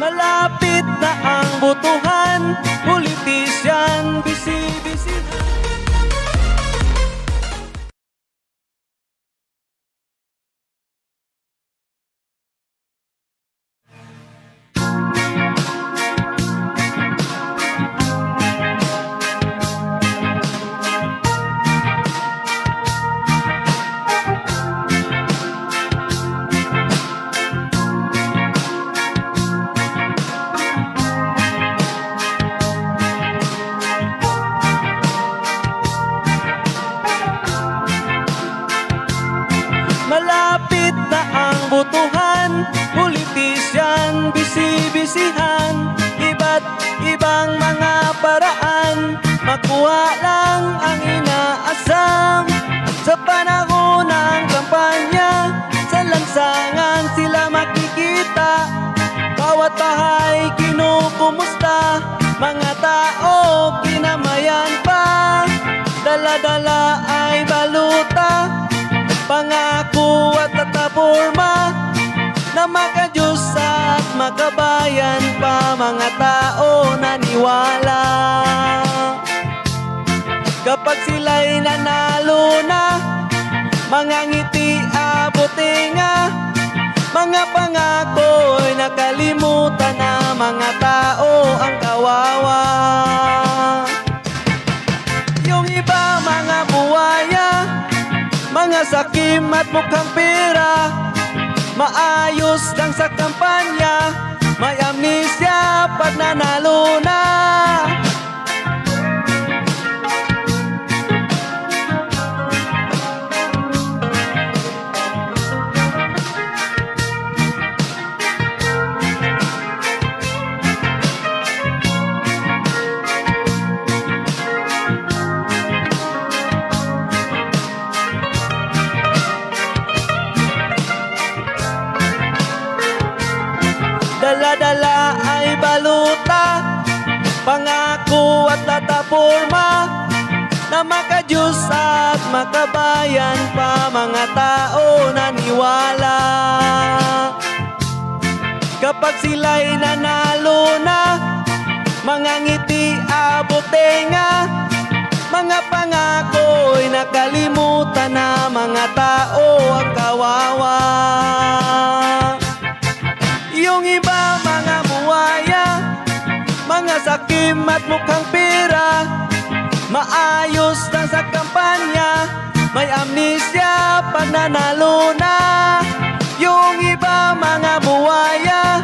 Malapit na ang botohan, politisyan, bisi-bisi. Malapit na ang botohan, politisyan, bisi-bisihan. Iba't ibang mga paraan, makuha lang ang inaasam. Sa panahon ng kampanya, sa lansangan sila makikita. Bawat bahay kinukumusta, mga tao kinamayan pa. Dala-dala ay baluta, pangako at tataporma na makadiyos at makabayan pa. Mga tao naniwala kapag sila'y nanalo na, mga ngiti abuti nga, mga pangako'y nakalimutan na. Mga tao ang kawawa, yung iba mga buwaya, mga sakim at mukhang pera, maayos lang sa kampanya, may amnesia pag nanalo na. Dala-dala ay baluta, pangako at tataporma na makadiyos at makabayan pa. Mga tao naniwala kapag sila'y nanalo na, mga ngiti abuti nga, mga pangako'y nakalimutan na. Mga tao ang kawawa, yung iba mga buwaya, mga sakim at mukhang pera, maayos lang sa kampanya, may amnesia pag nanalo na. Yung iba mga buwaya,